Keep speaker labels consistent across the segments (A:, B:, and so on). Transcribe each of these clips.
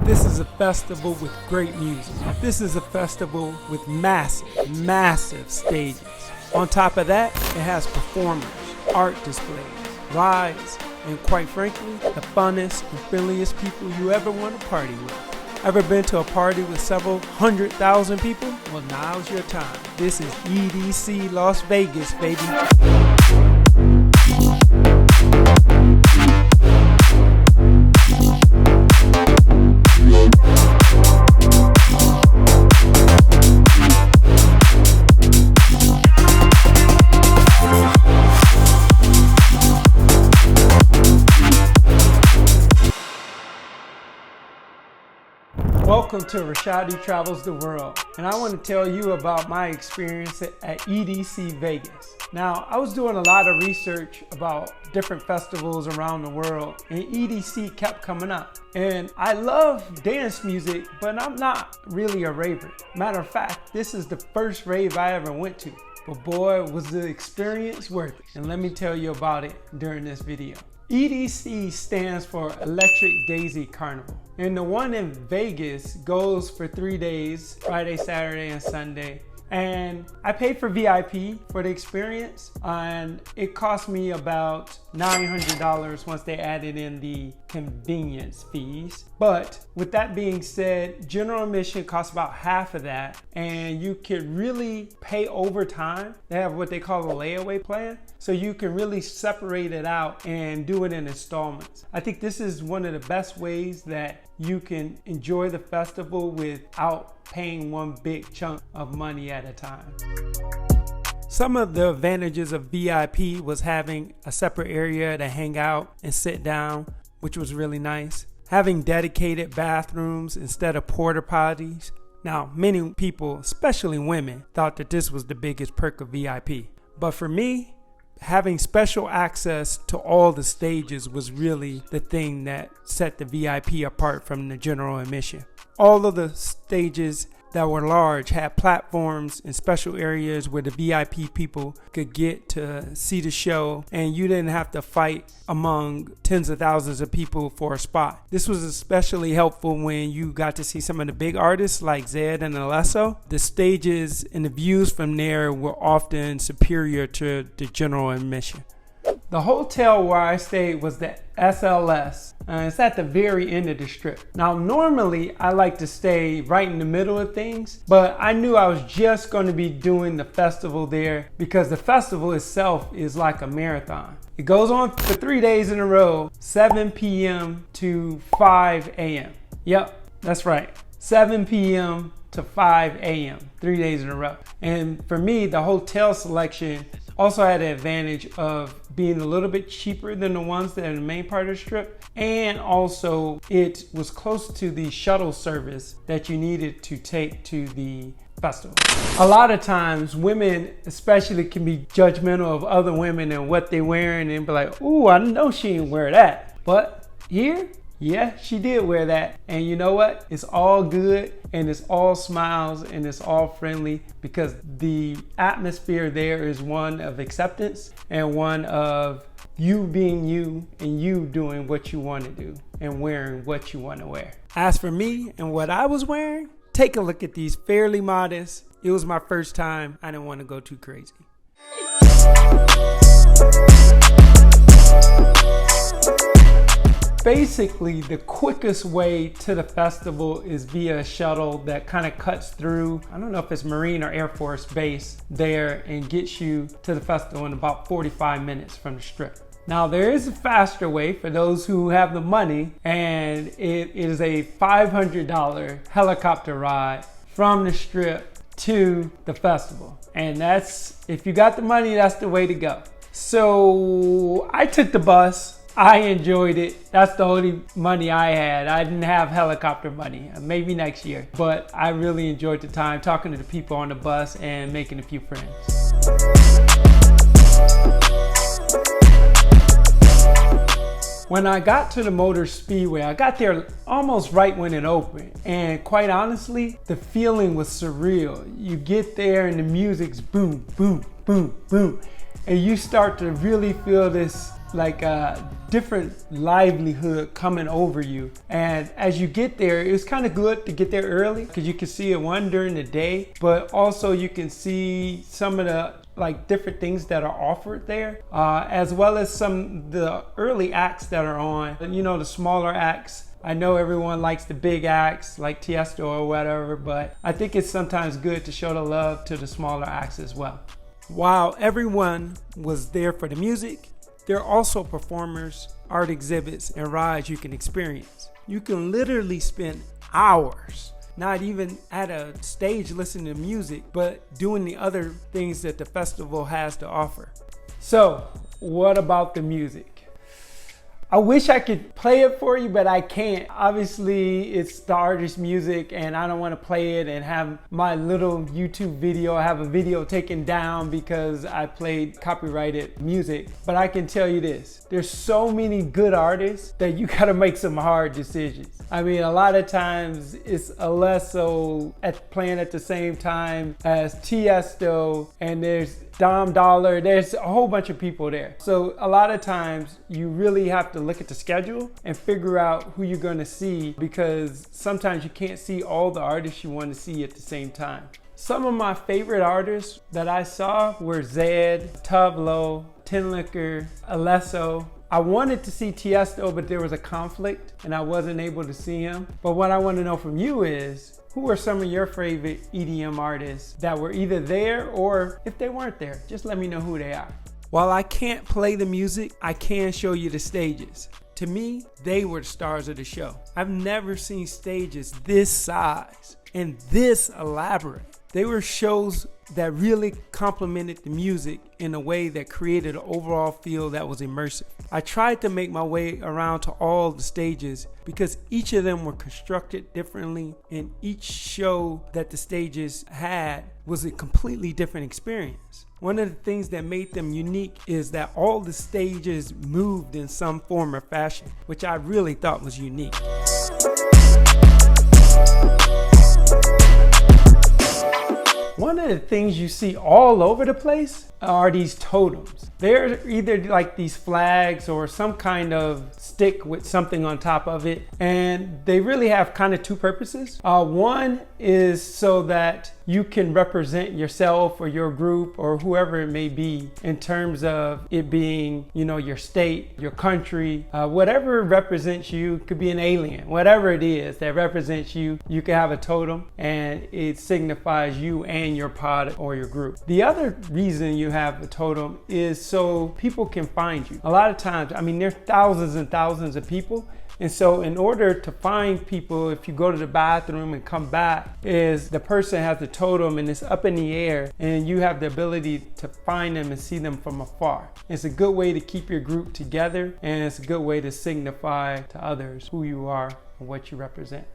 A: This is a festival with great music. This is a festival with massive stages. On top of that, it has performers, art displays, rides, and quite frankly, the funnest and friendliest people you ever want to party with. Ever been to a party with several 100,000 people? Well, now's your time. This is EDC Las Vegas, baby. Welcome to Rashaady Travels the World, and I want to tell you about my experience at EDC Vegas. Now, I was doing a lot of research about different festivals around the world, and EDC kept coming up. And I love dance music, but I'm not really a raver. Matter of fact, this is the first rave I ever went to. But boy, was the experience worth it. And let me tell you about it during this video. EDC stands for Electric Daisy Carnival. And the one in Vegas goes for 3 days, Friday, Saturday, and Sunday. And I paid for VIP for the experience, and it cost me about $900 once they added in the convenience fees. But with that being said, general admission costs about half of that, and you can really pay over time. They have what they call a layaway plan, so you can really separate it out and do it in installments. I think this is one of the best ways that you can enjoy the festival without paying one big chunk of money at a time. Some of the advantages of VIP was having a separate area to hang out and sit down, which was really nice. Having dedicated bathrooms instead of porta potties. Now, many people, especially women, thought that this was the biggest perk of VIP. But for me, having special access to all the stages was really the thing that set the VIP apart from the general admission. All of the stages that were large had platforms and special areas where the VIP people could get to see the show, and you didn't have to fight among tens of thousands of people for a spot. This was especially helpful when you got to see some of the big artists like Zedd and Alesso. The stages and the views from there were often superior to the general admission. The hotel where I stayed was the SLS. It's at the very end of the strip. Now, normally I like to stay right in the middle of things, but I knew I was just going to be doing the festival there because the festival itself is like a marathon. It goes on for 3 days in a row, 7 p.m. to 5 a.m. Yep, that's right. 7 p.m. to 5 a.m. 3 days in a row. And for me, the hotel selection also had the advantage of being a little bit cheaper than the ones that are in the main part of the strip. And also it was close to the shuttle service that you needed to take to the festival. A lot of times women especially can be judgmental of other women and what they're wearing and be like, ooh, I know she ain't wear that. But here, yeah, she did wear that. And you know what? It's all good and it's all smiles and it's all friendly because the atmosphere there is one of acceptance and one of you being you and you doing what you want to do and wearing what you want to wear. As for me and what I was wearing, take a look at these fairly modest. It was my first time. I didn't want to go too crazy. Basically, the quickest way to the festival is via a shuttle that kind of cuts through, I don't know if it's Marine or Air Force base there, and gets you to the festival in about 45 minutes from the strip. Now, there is a faster way for those who have the money, and it is a $500 helicopter ride from the strip to the festival. And that's, if you got the money, that's the way to go. So I took the bus. I enjoyed it. That's the only money I had. I didn't have helicopter money, maybe next year. But I really enjoyed the time talking to the people on the bus and making a few friends. When I got to the Motor Speedway, I got there almost right when it opened. And quite honestly, the feeling was surreal. You get there and the music's boom, boom, boom, boom. And you start to really feel this like different livelihood coming over you. And as you get there, it's kind of good to get there early because you can see it one during the day, but also you can see some of the different things that are offered there, as well as some the early acts that are on. The smaller acts. I know everyone likes the big acts like Tiesto or whatever, but I think it's sometimes good to show the love to the smaller acts as well. While everyone was there for the music, there are also performers, art exhibits, and rides you can experience. You can literally spend hours not even at a stage listening to music, but doing the other things that the festival has to offer. So, what about the music? I wish I could play it for you, but I can't. Obviously, it's the artist's music and I don't want to play it and have my little YouTube video, have a video taken down because I played copyrighted music. But I can tell you this, there's so many good artists that you gotta make some hard decisions. I mean, a lot of times it's Alesso playing at the same time as Tiesto, and there's Dom Dollar, there's a whole bunch of people there. So a lot of times you really have to look at the schedule and figure out who you're gonna see, because sometimes you can't see all the artists you want to see at the same time. Some of my favorite artists that I saw were Zed, Tuvlo, Tin Liquor, Alesso. I wanted to see Tiesto, but there was a conflict and I wasn't able to see him. But what I want to know from you is, who are some of your favorite EDM artists that were either there, or if they weren't there, just let me know who they are. While I can't play the music, I can show you the stages. To me, they were the stars of the show. I've never seen stages this size and this elaborate. They were shows that really complemented the music in a way that created an overall feel that was immersive. I tried to make my way around to all the stages because each of them were constructed differently, and each show that the stages had was a completely different experience. One of the things that made them unique is that all the stages moved in some form or fashion, which I really thought was unique. One of the things you see all over the place are these totems. They're either like these flags or some kind of stick with something on top of it. And they really have kind of two purposes. One is so that you can represent yourself or your group or whoever it may be in terms of it being, your state, your country, whatever represents you. Could be an alien, whatever it is that represents you, you can have a totem and it signifies you and your pod or your group. The other reason you have a totem is so people can find you. A lot of times, there's thousands and thousands of people. And so in order to find people, if you go to the bathroom and come back, is the person has the totem and it's up in the air and you have the ability to find them and see them from afar. It's a good way to keep your group together, and it's a good way to signify to others who you are and what you represent.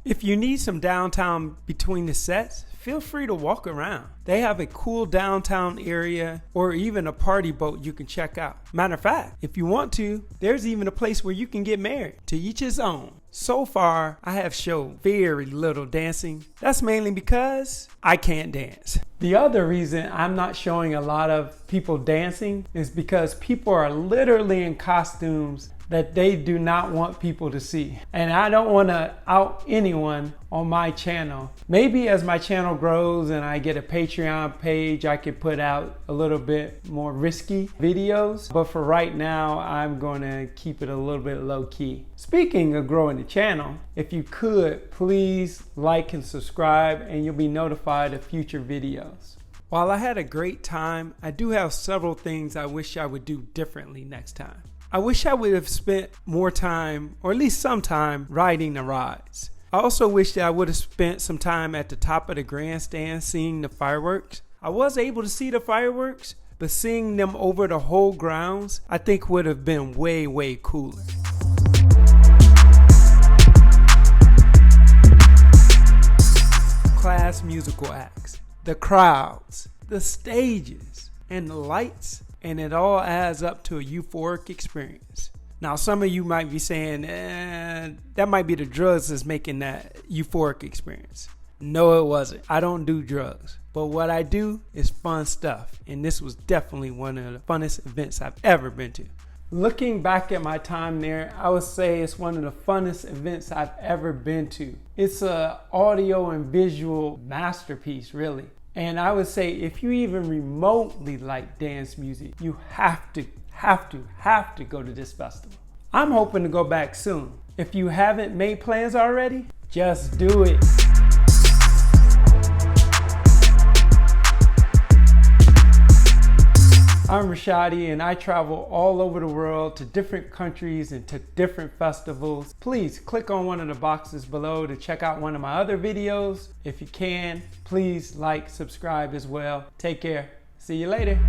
A: If you need some downtime between the sets, feel free to walk around. They have a cool downtown area or even a party boat you can check out. Matter of fact, if you want to, there's even a place where you can get married. To each his own. So far, I have shown very little dancing. That's mainly because I can't dance. The other reason I'm not showing a lot of people dancing is because people are literally in costumes that they do not want people to see. And I don't want to out anyone on my channel. Maybe as my channel grows and I get a Patreon page, I could put out a little bit more risky videos. But for right now, I'm going to keep it a little bit low key. Speaking of growing the channel, if you could, please like and subscribe and you'll be notified of future videos. While I had a great time, I do have several things I wish I would do differently next time. I wish I would have spent more time, or at least some time, riding the rides. I also wish that I would have spent some time at the top of the grandstand seeing the fireworks. I was able to see the fireworks, but seeing them over the whole grounds, I think would have been way, way cooler. Class musical acts, the crowds, the stages, and the lights, and it all adds up to a euphoric experience. Now, some of you might be saying, that might be the drugs that's making that euphoric experience. No, it wasn't. I don't do drugs. But what I do is fun stuff. And this was definitely one of the funnest events I've ever been to. Looking back at my time there, I would say it's one of the funnest events I've ever been to. It's an audio and visual masterpiece, really. And I would say if you even remotely like dance music, you have to go to this festival. I'm hoping to go back soon. If you haven't made plans already, just do it. I'm Rashaady and I travel all over the world to different countries and to different festivals. Please click on one of the boxes below to check out one of my other videos. If you can, please like, subscribe as well. Take care. See you later.